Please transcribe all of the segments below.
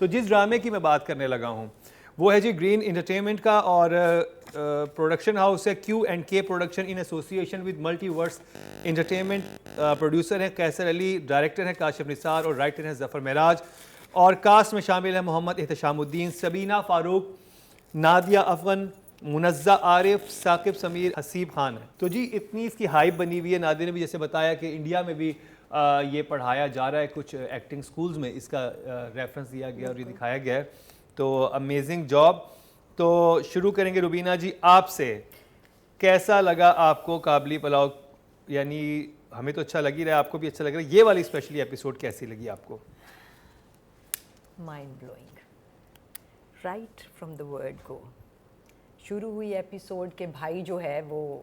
تو جس ڈرامے کی میں بات کرنے لگا ہوں وہ ہے جی گرین انٹرٹینمنٹ کا، اور پروڈکشن ہاؤس ہے Q&K production in association with multiverse entertainment. Producer ہیں قیصر علی، ڈائریکٹر ہیں کاشف نثار اور رائٹر ہیں ظفر معراج. اور کاسٹ میں شامل ہیں محمد احتشام الدین، سبینہ فاروق، نادیہ افغن، منزہ عارف، ثاقب سمیر، حسیب خان ہے. تو جی اتنی اس کی ہائپ بنی ہوئی ہے. نادیہ نے بھی جیسے بتایا کہ انڈیا میں بھی یہ پڑھایا جا رہا ہے کچھ ایکٹنگ سکولز میں، اس کا ریفرنس دیا گیا اور یہ دکھایا گیا ہے. تو امیزنگ جاب. تو شروع کریں گے روبینہ جی آپ سے. کیسا لگا آپ کو کابلی پلاؤ؟ یعنی ہمیں تو اچھا لگ ہی رہا ہے، آپ کو بھی اچھا لگ رہا ہے. یہ والی اسپیشلی ایپیسوڈ کیسی لگی آپ کو؟ Mind blowing right from the word go. شروع ہوئی ایپیسوڈ کے بھائی جو ہے وہ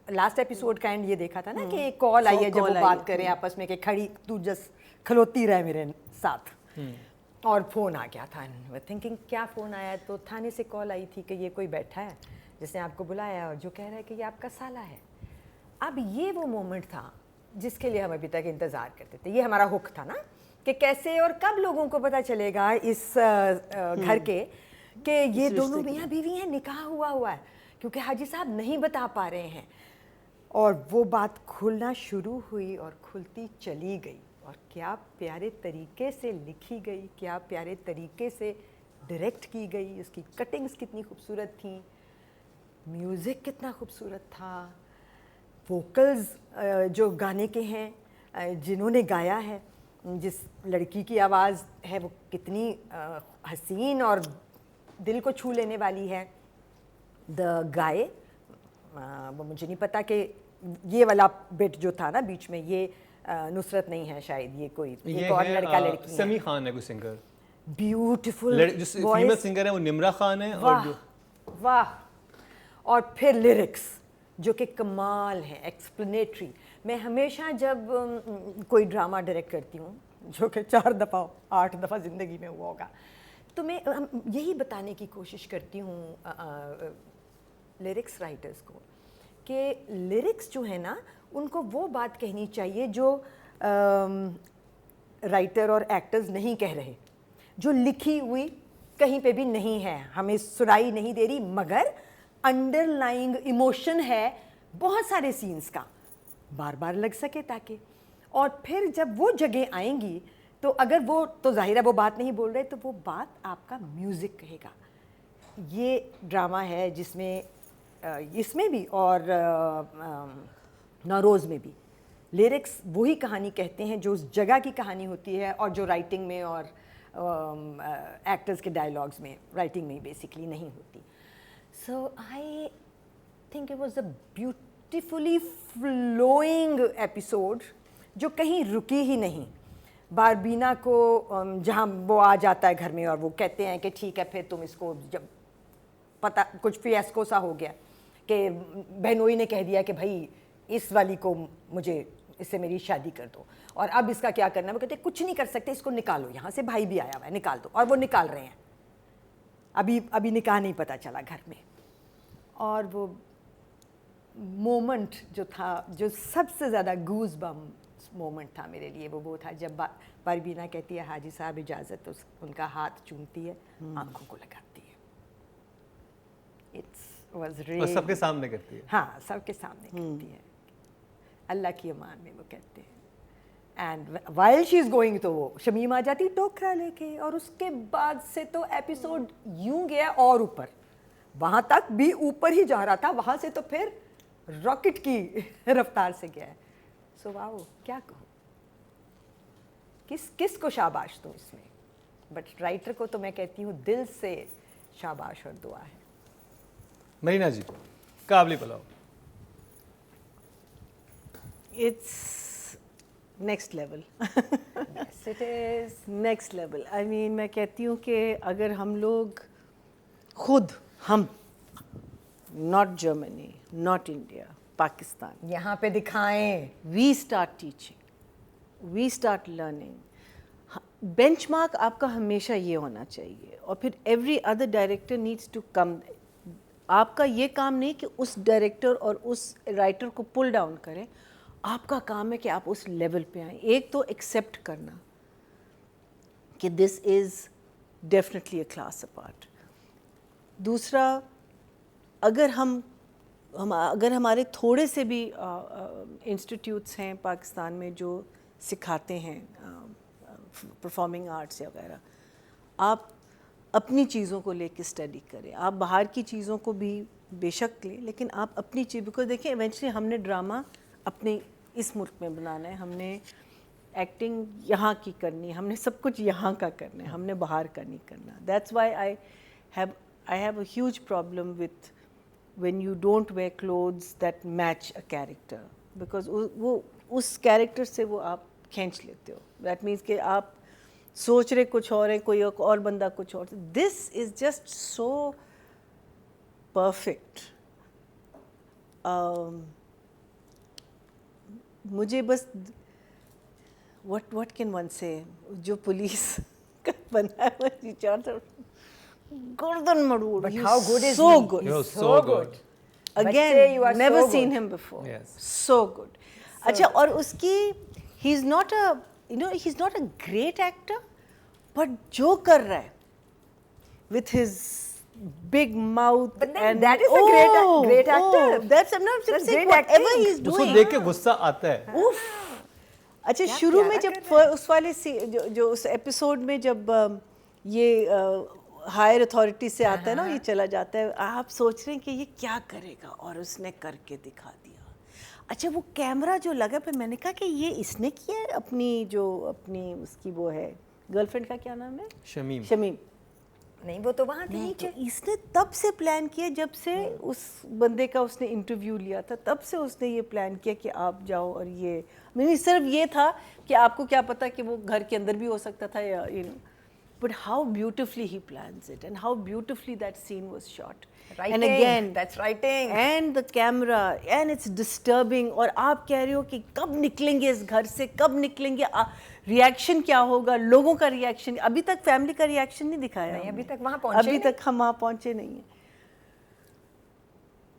لاسٹ ایپیسوڈ کا اینڈ یہ دیکھا تھا نا کہ ایک کال آئی ہے جب وہ بات کریں آپس میں کہ کھڑی تو جس کھلوتی رہے میرے ساتھ، اور فون آ گیا تھا. تھنکنگ کیا فون آیا؟ تو تھانے سے کال آئی تھی کہ یہ کوئی بیٹھا ہے جس نے آپ کو بلایا اور جو کہہ رہا ہے کہ یہ آپ کا سالہ ہے. اب یہ وہ مومنٹ تھا جس کے لیے ہم ابھی تک انتظار کرتے تھے. یہ ہمارا حق تھا نا کہ کیسے اور کب لوگوں کو پتہ چلے گا اس گھر کے کہ یہ دونوں میاں بیوی ہیں، نکاح ہوا ہے، کیونکہ حاجی صاحب نہیں بتا پا رہے ہیں. اور وہ بات کھلنا شروع ہوئی اور کھلتی چلی گئی، اور کیا پیارے طریقے سے لکھی گئی، کیا پیارے طریقے سے ڈائریکٹ کی گئی. اس کی کٹنگز کتنی خوبصورت تھیں، میوزک کتنا خوبصورت تھا، ووکلز جو گانے کے ہیں جنہوں نے گایا ہے، جس لڑکی کی آواز ہے وہ کتنی حسین اور دل کو چھو لینے والی ہے. دا گائے، وہ مجھے نہیں پتا کہ یہ والا بٹ جو تھا نا بیچ میں، یہ نصرت نہیں ہے شاید، یہ کوئی ایک اور لڑکا لڑکی ہے. سمی خان ہے کوئی سنگر، بیوٹیفل جو فیمل سنگر ہے وہ نمرا خان ہے. اور جو واہ، اور پھر لیرکس جو کہ کمال ہیں، ایکسپلینیٹری. میں ہمیشہ جب کوئی ڈرامہ ڈائریکٹ کرتی ہوں، جو کہ 4 دفعہ 8 دفعہ زندگی میں ہوا ہوگا، تو میں یہی بتانے کی کوشش کرتی ہوں لیرکس رائٹرز کو کہ لیرکس جو ہے نا ان کو وہ بات کہنی چاہیے جو رائٹر اور ایکٹرز نہیں کہہ رہے، جو لکھی ہوئی کہیں پہ بھی نہیں ہے، ہمیں سنائی نہیں دے رہی، مگر انڈر لائنگ ایموشن ہے بہت سارے سینز کا، بار بار لگ سکے تاکہ. اور پھر جب وہ جگہ آئیں گی تو اگر وہ تو ظاہر ہے وہ بات نہیں بول رہے تو وہ بات آپ کا میوزک کہے گا. یہ ڈرامہ ہے جس میں اس میں بھی اور نوروز میں بھی لیرکس وہی کہانی کہتے ہیں جو اس جگہ کی کہانی ہوتی ہے، اور جو رائٹنگ میں اور ایکٹرز کے ڈائلاگز میں، رائٹنگ میں بیسکلی نہیں ہوتی. So I think it was a beautifully flowing episode جو کہیں رکی ہی نہیں. باربینا کو جہاں وہ آ جاتا ہے گھر میں اور وہ کہتے ہیں کہ ٹھیک ہے پھر تم اس کو، جب پتہ کچھ فیاسکو سا ہو گیا کہ بہنوئی نے کہہ دیا کہ بھائی اس والی کو مجھے اس سے میری شادی کر دو، اور اب اس کا کیا کرنا ہے. وہ کہتے ہیں کچھ نہیں کر سکتے، اس کو نکالو یہاں سے، بھائی بھی آیا ہوا ہے، نکال دو. اور وہ نکال رہے ہیں، ابھی نکاح نہیں پتہ چلا گھر میں. اور وہ مومنٹ جو تھا، جو سب سے زیادہ گوز بم مومنٹ تھا میرے لیے، وہ تھا جب پروینہ کہتی ہے حاجی صاحب اجازت، ان کا ہاتھ چومتی ہے، آنکھوں کو لگاتی ہے. اور سب کے سامنے کرتی ہے. ہاں سب کے سامنے کرتی ہے، اللہ کی امان میں وہ کہتے ہیں. And while she is going تو وہ شمیم آ جاتی ٹوکرا لے کے، اور اس کے بعد سے تو ایپیسوڈ یوں گیا اور اوپر، وہاں تک بھی اوپر ہی جا رہا تھا، وہاں سے تو پھر راکٹ کی رفتار سے گیا ہے. سو واو، کیا کہوں، کس کو شاباش دوں اس میں. بٹ رائٹر کو تو میں کہتی ہوں دل سے شاباش اور دعا ہے. Marina ji Kabuli pulao. It's next level. It is. Next level. I mean میں کہتی ہوں کہ اگر ہم لوگ خود، ہم not Germany, not India, Pakistan, یہاں پہ دکھائیں، we start teaching, we start learning. Benchmark آپ کا ہمیشہ یہ ہونا چاہیے، اور پھر every other director needs to come. آپ کا یہ کام نہیں کہ اس ڈائریکٹر اور اس رائٹر کو پل ڈاؤن کریں، آپ کا کام ہے کہ آپ اس لیول پہ آئیں. ایک تو ایکسیپٹ کرنا کہ دس از definitely a class apart. دوسرا اگر ہمارے تھوڑے سے بھی انسٹیٹیوٹس ہیں پاکستان میں جو سکھاتے ہیں پرفارمنگ آرٹس یا وغیرہ, آپ اپنی چیزوں کو لے کے اسٹڈی کریں. آپ باہر کی چیزوں کو بھی بے شک لیں, لیکن آپ اپنی چیز, بیکاز دیکھیں ایونچولی ہم نے ڈرامہ اپنے اس ملک میں بنانا ہے, ہم نے ایکٹنگ یہاں کی کرنی ہے, ہم نے سب کچھ یہاں کا کرنا ہے, ہم نے باہر کا نہیں کرنا. That's why I have a huge problem with when you don't wear clothes that match a character, because وہ اس کیریکٹر سے وہ آپ کھینچ لیتے ہو. دیٹ مینس کہ آپ سوچ رہے کچھ اور ہیں, کوئی اور بندہ کچھ اور. دس از جسٹ سو پرفیکٹ. مجھے بس what can one say, جو پولیس کا بندہ ہے گردن مڑوڑ. But how good is so he? good. He was So good. Again, بچے, you are never so seen good. him before. Yes. So good. اچھا, اور اس کی he's not a great actor, but جو کر رہا ہے with his big mouth, But then and that is a great actor. I'm not That's saying great whatever acting. he's اس کو doing. دیکھ کے غصہ آتا ہے. اچھا, شروع میں جب اس والے جو اس ایپیسوڈ میں جب یہ ہائر اتھارٹی سے آتا ہے نا, یہ چلا جاتا ہے, آپ سوچ رہے ہیں کہ یہ کیا کرے گا, اور اس نے کر کے دکھا دیا. اچھا, وہ کیمرہ جو لگا, پھر میں نے کہا کہ یہ اس نے کیا ہے, اپنی اس کی وہ ہے گرل فرینڈ کا کیا نام ہے, شمیم. نہیں, وہ تو وہاں تھی نیچے. اس نے تب سے پلان کیا جب سے اس بندے کا اس نے انٹرویو لیا تھا, تب سے اس نے یہ پلان کیا کہ آپ جاؤ. اور یہ نہیں صرف یہ تھا کہ آپ کو کیا پتا کہ وہ گھر کے اندر بھی ہو سکتا تھا, یا but how beautifully he plans it, and how beautifully that scene was shot. Writing, and again, that's writing. And the camera, and it's disturbing. اور آپ کہہ رہے ہو کہ کب نکلیں گے اس گھر سے, کب نکلیں گے, ریئیکشن کیا ہوگا, لوگوں کا ریئیکشن. ابھی تک فیملی کا ریئیکشن نہیں دکھایا, نہیں, ابھی تک وہاں پہنچے, ابھی تک ہم وہاں پہنچے نہیں ہیں.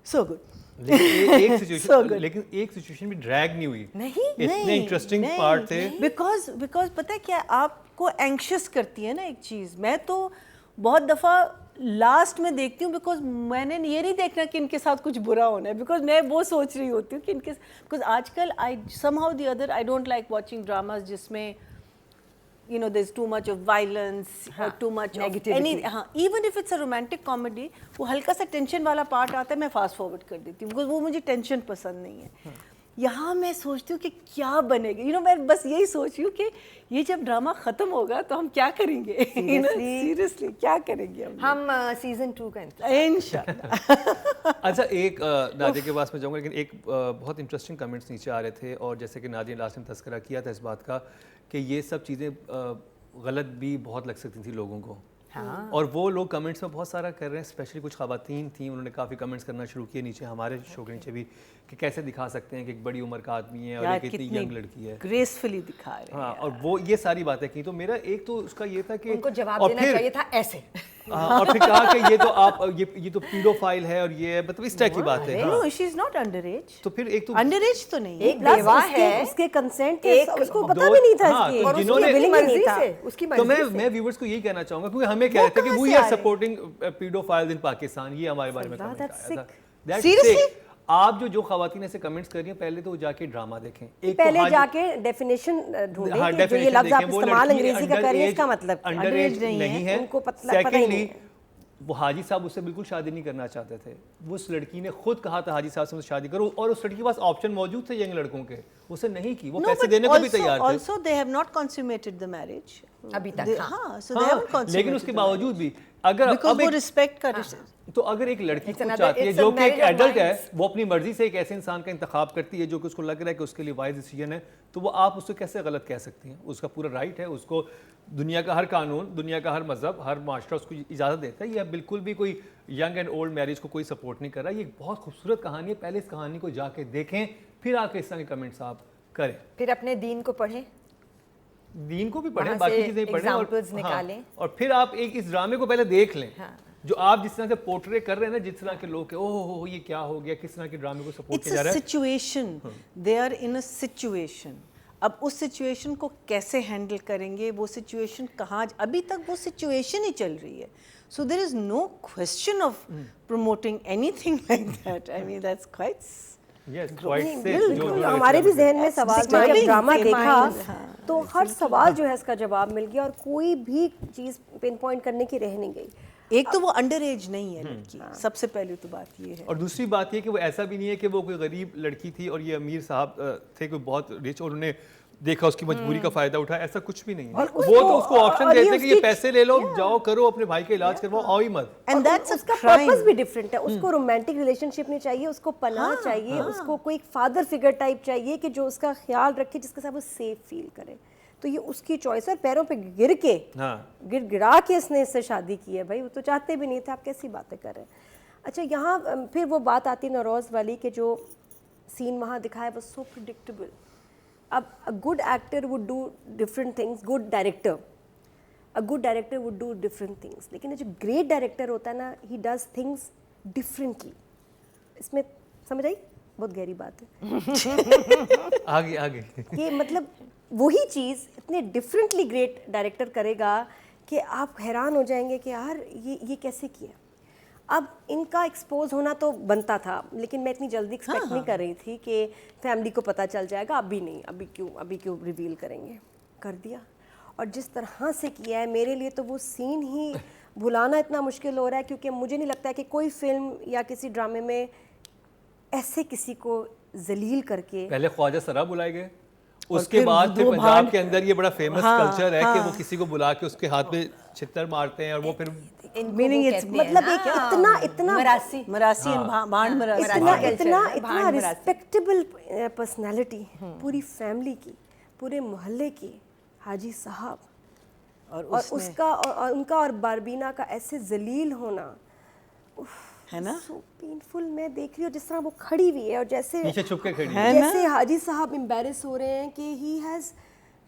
So good. لیکن ایک سچویشن بھی ڈریگ نہیں ہوئی. اتنے انٹرسٹنگ پارٹ تھے. بیکاز پتہ کیا, آپ کو اینکشس کرتی ہے نا ایک چیز. میں تو بہت دفعہ لاسٹ میں دیکھتی ہوں, بیکاز میں نے یہ نہیں دیکھنا کہ ان کے ساتھ کچھ برا ہونا ہے, بیکاز میں وہ سوچ رہی ہوتی ہوں کہ ان کے, بیکاز آج کل somehow the other I don't like watching dramas جس میں there's too much of violence or too much negativity. Even if it's a romantic comedy, وہ ہلکا سا ٹینشن والا پارٹ آتا ہے, میں فاسٹ فارورڈ کر دیتی ہوں, بیکاز وہ مجھے ٹینشن پسند نہیں ہے. یہاں میں سوچتی ہوں کہ کیا بنے گا, میں بس یہی سوچ رہی ہوں کہ یہ جب ڈرامہ ختم ہوگا تو ہم کیا کریں گے, سیریسلی کیا کریں گے ہم سیزن 2 کا انشاءاللہ. اچھا, ایک نادیہ کے پاس میں جاؤں گا, لیکن ایک بہت انٹرسٹنگ کمنٹس نیچے آ رہے تھے, اور جیسے کہ نادیہ نے لاسٹ میں تذکرہ کیا تھا اس بات کا کہ یہ سب چیزیں غلط بھی بہت لگ سکتی تھیں لوگوں کو, اور وہ لوگ کمنٹس میں بہت سارا کر رہے ہیں. اسپیشلی کچھ خواتین تھیں, انہوں نے کافی کمنٹس کرنا شروع کیے نیچے, ہمارے شو کے نیچے بھی, کہ کیسے دکھا سکتے ہیں کہ ایک بڑی عمر کا آدمی ہے اور ایک اتنی ینگ لڑکی ہے, گریسفلی دکھا رہے ہیں. ہاں, اور وہ یہ ساری باتیں کی. تو میرا ایک تو اس کا یہ تھا کہ ان کو جواب دینا چاہیے تھا ایسے, اور پھر کہا کہ یہ تو آپ یہ تو پیڈو فائل ہے, اور یہ مطلب اس طرح کی بات ہے. No, she is not underage. تو پھر ایک تو underage تو نہیں, ایک بیوہ ہے, اس کے کنسنٹ اس کو پتہ بھی نہیں تھا اس کی, اور اس کی مرضی سے, اس کی تو مرضی سے. میں ویورز کو یہی کہنا چاہوں گا, کیونکہ ہمیں کہہ رہے تھے کہ we are supporting paedophiles in Pakistan, یہ ہمارے بارے میں کمنٹ آیا تھا. Seriously? آپ جو خواتین ایسے کمنٹس کر رہی ہیں, پہلے تو جا کے ڈرامہ دیکھیں, پہلے جا کے ڈیفینیشن ڈھونڈیں کہ جو یہ لفظ آپ استعمال انگریزی کا کر رہے ہیں اس کا مطلب انڈر ایج نہیں ہے. ان کو پتہ سیکنڈلی نہیں. وہ حاجی صاحب اس سے بالکل شادی نہیں کرنا چاہتے تھے. اس لڑکی نے خود کہا تھا حاجی صاحب سے شادی کرو, اور اس لڑکی کے پاس آپشن موجود تھے ینگ لڑکوں کے, اسے نہیں کی, وہ پیسے دینے کو بھی تیار تھے. Also they have not consummated the marriage ابھی تک. ہاں, so they haven't consummated. لیکن اس کے باوجود بھی اگر because وہ رسپیکٹ کا, تو اگر ایک لڑکی خود چاہتی ہے جو کہ ایک ایڈلٹ ہے, وہ اپنی مرضی سے ایک ایسے انسان کا انتخاب کرتی ہے جو کہ اس کو لگ رہا ہے کہ اس کے لیے وائز ڈیسیژن ہے, تو وہ آپ اس کو کیسے غلط کہہ سکتی ہیں؟ اس کا پورا رائٹ ہے, اس کو دنیا کا ہر قانون, دنیا کا ہر مذہب, ہر معاشرہ اس کو اجازت دیتا ہے. یہ بالکل بھی کوئی ینگ اینڈ اولڈ میرج کو کوئی سپورٹ نہیں کر رہا. یہ ایک بہت خوبصورت کہانی ہے, پہلے اس کہانی کو جا کے دیکھیں, پھر آ کے اس طرح کے کمنٹس آپ کریں, پھر اپنے دین کو پڑھیں, دین کو بھی پڑھیں, باقی چیزیں پڑھیں, اور پھر آپ ایک اس ڈرامے کو پہلے دیکھ لیں. جو آپ جس طرح سے پورٹرے کر رہے ہیں نا, جس طرح کے لوگ کہ اوہ یہ کیا ہو گیا, کس طرح کے ڈرامے کو سپورٹ کیا جا رہا ہے. Situation, they are in a situation. اب اس سچویشن کو کیسے ہینڈل کریں گے, وہ سچویشن کہاں, ابھی تک وہ سچویشن ہی چل رہی ہے. So there is no question of promoting anything like that. I mean that's quite بالکل ہمارے بھی ذہن میں سوال تھا جب ڈرامہ دیکھا تو ہر سوال جو ہے اس کا جواب مل گیا اور کوئی بھی چیز پن پوائنٹ کرنے کی رہ نہیں گئی. ایک تو وہ انڈر ایج نہیں ہے لڑکی, سب سے پہلے تو بات یہ ہے, اور دوسری بات یہ کہ وہ ایسا بھی نہیں ہے کہ وہ کوئی غریب لڑکی تھی اور یہ امیر صاحب تھے کوئی بہت رچ اور انہوں نے دیکھا اس کی مجبوری کا فائدہ اٹھایا, ایسا کچھ بھی نہیں ہے. وہ تو اس کو آپشن دیتے ہیں کہ یہ پیسے لے لو, جاؤ کرو اپنے بھائی کا علاج کرواؤ, آؤ ہی مت. اینڈ دیٹس اس کا پرپس بھی ڈفرینٹ ہے. اس کو رومانٹک ریلیشن شپ نہیں چاہیے, اس کو پناہ چاہیے, اس کو کوئی فادر فگر ٹائپ چاہیے کہ جو اس کا خیال رکھے, جس کے ساتھ وہ سیف فیل کرے. تو یہ اس کی چوائس ہے. پیروں پہ گر کے گڑا کے اس نے اس سے شادی کی ہے. بھائی وہ تو چاہتے بھی نہیں تھے, آپ کیسی باتیں کر رہے ہیں. اچھا یہاں پھر وہ بات آتی ہے نوروز والی کہ جو سین وہاں دکھایا وہ سو پریڈکٹیبل. اب a good actor would do different things, good director, a good director would do different things. لیکن جو great director ہوتا ہے نا, he does things differently. اس میں سمجھ آئی, بہت گہری بات ہے. آگے کہ مطلب وہی چیز اتنے ڈفرینٹلی گریٹ ڈائریکٹر کرے گا کہ آپ حیران ہو جائیں گے کہ یار یہ کیسے کیا. اب ان کا ایکسپوز ہونا تو بنتا تھا, لیکن میں اتنی جلدی ایکسپیکٹ نہیں کر رہی تھی کہ فیملی کو پتہ چل جائے گا. ابھی نہیں, ابھی کیوں ریویل کریں گے. کر دیا, اور جس طرح سے کیا ہے میرے لیے تو وہ سین ہی بھلانا اتنا مشکل ہو رہا ہے, کیونکہ مجھے نہیں لگتا ہے کہ کوئی فلم یا کسی ڈرامے میں ایسے کسی کو ذلیل کر کے. پہلے خواجہ سرا بلائے گئے, اس کے بعد پھر پنجاب کے اندر یہ بڑا فیمس کلچر ہے کہ وہ کسی کو بلا کے اس کے ہاتھ میں چھتر مارتے ہیں, اور وہ پھر مطلب ایک اتنا ریسپیکٹیبل پرسنالٹی, پوری فیملی کی, پورے محلے کی, حاجی صاحب, اور اس کا اور ان کا اور باربینا کا ایسے ذلیل ہونا ہے نا, سو پینفل. میں دیکھ رہی ہوں جس طرح وہ کھڑی ہوئی ہے اور جیسے پیچھے چھپ کے کھڑی ہے, جیسے حاجی صاحب امبیرس ہو رہے ہیں کہ ہی ہیز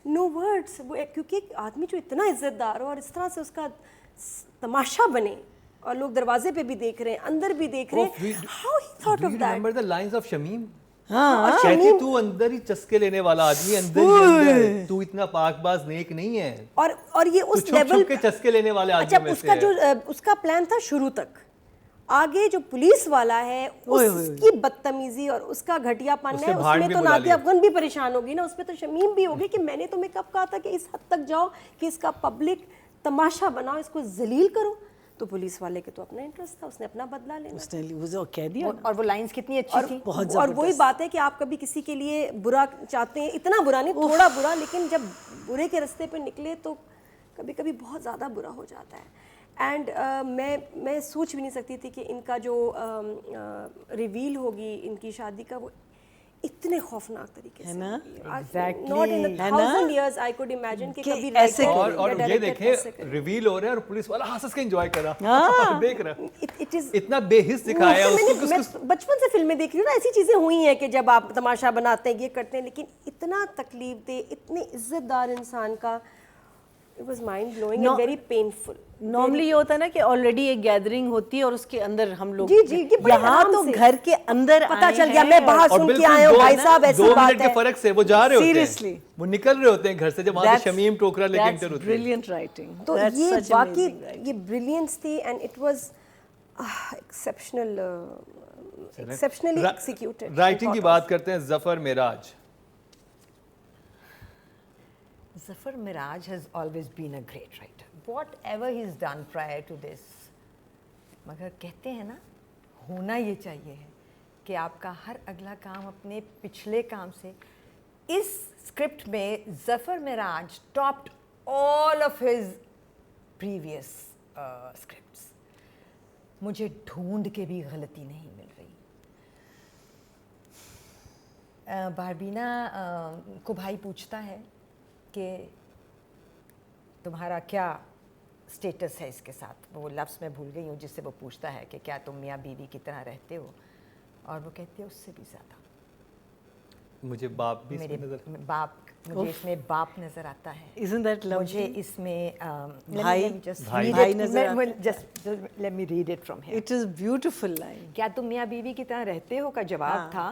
نو ورڈس. کیونکہ ایک آدمی جو اتنا عزت دار ہو اور اس طرح سے اس کا تماشا بنے, اور لوگ دروازے پہ بھی دیکھ رہے ہیں, اندر بھی دیکھ رہے ہیں. How he thought of that? Remember the lines of Shamim, کہتے تو اندر ہی چسکے لینے والا آدمی, اندر ہی اندر تو اتنا پاک باز نیک نہیں ہے, اور یہ اس لیول کے چسکے لینے والے آدمی اچھا اس کا جو اس کا پلان تھا شروع تک, آگے جو پولیس والا ہے اس کی بدتمیزی اور اس کا گھٹیا پن ہے, اس میں تو نادیہ افغان بھی پریشان ہوگی نا, اس میں تو شمیم بھی ہوگی کہ میں نے تمہیں کب کہا تھا کہ اس حد تک جاؤ کہ اس کا پبلک تماشا بناؤ, اس کو ذلیل کرو. تو پولیس والے کے تو اپنا انٹرسٹ تھا, اس نے اپنا بدلہ لینا, اس نے وہ کہہ دیا. اور وہ لائنز کتنی اچھی تھی, اور وہی بات ہے کہ آپ کبھی کسی کے لیے برا چاہتے ہیں, اتنا برا نہیں, تھوڑا برا, لیکن جب برے کے راستے پہ نکلے تو کبھی کبھی بہت زیادہ برا ہو جاتا ہے. اینڈ میں سوچ بھی نہیں سکتی تھی کہ ان کا جو ریویل ہوگی ان کی شادی کا, وہ اتنے خوفناک طریقے سے, not in a 1000 years I could imagine کہ کبھی ایسے. اور یہ دیکھیں ریویل ہو رہا ہے اور پولیس والا ہنس کے انجوائے کر رہا, دیکھ رہا, اتنا بے حس دکھایا ہے اس کو. میں بچپن سے فلمیں دیکھ رہی ہوں نا, ایسی چیزیں ہوئی ہیں کہ جب آپ تماشا بناتے ہیں, یہ کرتے ہیں, لیکن اتنا تکلیف دہ, اتنے عزت دار انسان کا, it was mind blowing and very painful. Normally یہ ہوتا ہے نا کہ آلریڈی ایک گیدرنگ ہوتی ہے اور اس کے اندر ہم لوگ, جی یہاں تو گھر کے اندر پتہ چل گیا, میں باہر سن کے آیا ہوں بھائی صاحب, ایسی بات ہے. 2 منٹ کے فرق سے وہ جا رہے ہوتے ہیں, وہ نکل رہے ہوتے ہیں گھر سے, جب وہاں سے شمیم ٹوکرا لے کے انٹر ہوتے ہیں. brilliant writing. تو یہ واقعی یہ بریلینس تھی, and it was exceptionally executed. Writing کی بات کرتے ہیں, ظفر معراج. Zafar Miraj has always been a great writer. Whatever he's done prior to this, مگر کہتے ہیں نا, ہونا یہ چاہیے ہے کہ آپ کا ہر اگلا کام اپنے پچھلے کام سے. اس اسکرپٹ میں ظفر معراج ٹاپڈ all of his previous scripts. مجھے ڈھونڈ کے بھی غلطی نہیں مل رہی. باربینا کو بھائی پوچھتا ہے کہ تمہارا کیا اسٹیٹس ہے اس کے ساتھ, وہ لفظ میں بھول گئی ہوں جس سے وہ پوچھتا ہے کہ کیا تم میاں بیوی کی طرح رہتے ہو, اور وہ کہتے ہیں اس سے بھی زیادہ. مجھے باپ بھی مجھے اس میں باپ نظر آتا ہے. Isn't that lovely? مجھے اس میں بھائی نظر آتا ہے. just let me read it from here. It is beautiful line. کیا تم میاں بیوی کی طرح رہتے ہو کا جواب تھا,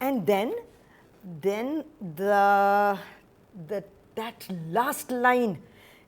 And then that last line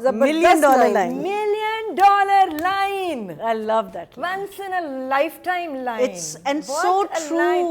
$1 million line. $1 million line. I love that line. Once in a lifetime line. It's and What so a true. line.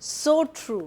So true.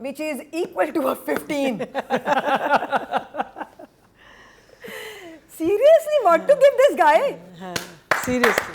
which is equal to a 15. Seriously, what to give this guy? Seriously.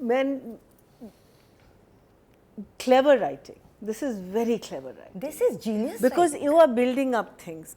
Man, clever writing. This is very clever writing. This is genius. Because you are building up things.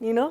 you know,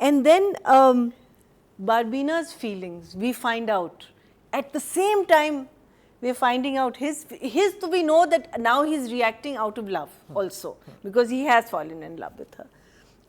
And then Barbina's feelings, we find out. At the same time, we're finding out his, so we know that now he's reacting out of love also, because he has fallen in love with her.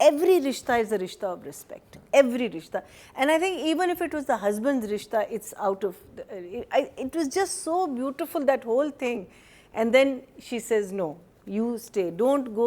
every rishta is a rishta of respect. Every rishta. And I think even if it was the husband's rishta, it's out of, it was just so beautiful, that whole thing. And then she says, no, you stay, don't go.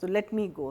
so let me go.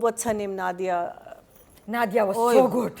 what's her name, Nadia was so good.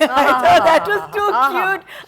That was too cute.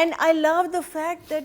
And I love the fact that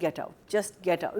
get out,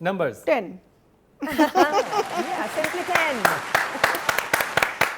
Numbers. 10. Yeah, simply 10.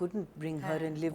couldn't bring her and live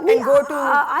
and go to. I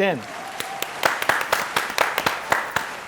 10.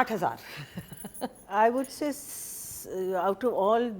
8,000. I would say out of all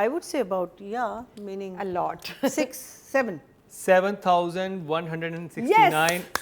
I would say about, meaning A lot. 6, 7. 7,169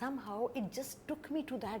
somehow it just took me to that.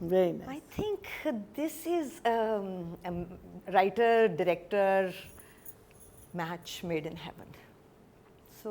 Very nice. I think this is writer director match made in heaven. So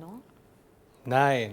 9. 9.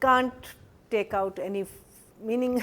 Can't take out any meaning.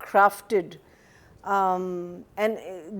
crafted. And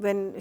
when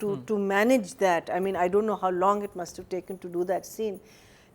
to manage that. I mean, I don't know how long it must have taken to do that scene,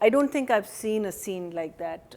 I don't think I've seen a scene like that.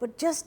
but just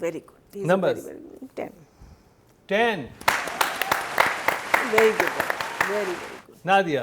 very good. He's Numbers. very 10. 10. Very good, very good. Nadia.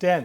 10.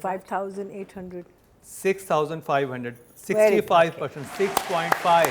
5,800. 6,500. 65%. 6.5.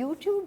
YouTube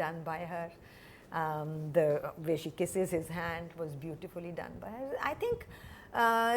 done by her. The way she kisses his hand was beautifully done by her. I think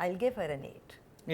I'll give her an 8.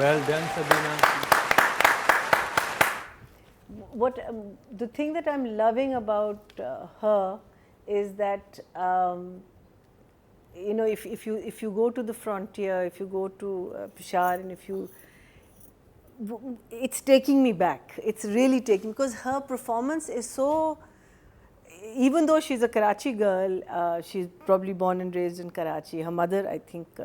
Well done, Sabina. What the thing that I'm loving about her is that you know, if you go to the frontier, if you go to Peshawar, and if you, it's taking me back. It's really taking, because her performance is so. Even though she's a Karachi girl, she's probably born and raised in Karachi. Her mother, I think,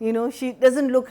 you know, she doesn't look.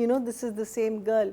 you know, this is the same girl.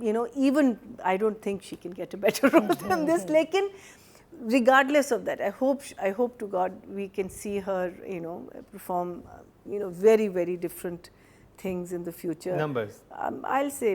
you know, even I don't think she can get a better role than this. Lekin, regardless of that, I hope to God we can see her, you know, perform, you know, very, very different things in the future. Numbers. I'll say,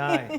9.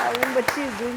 I mean, but she is doing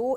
2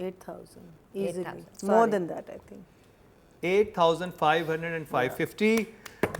8,000 easily, more than that I think. 8,550,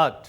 8।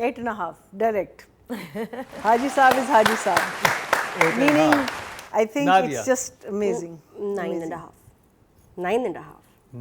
8.5 direct. Haji Saab is Haji Saab. Meaning, I think Nadia. it's just amazing. 9.5 9.5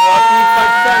40%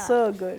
so good.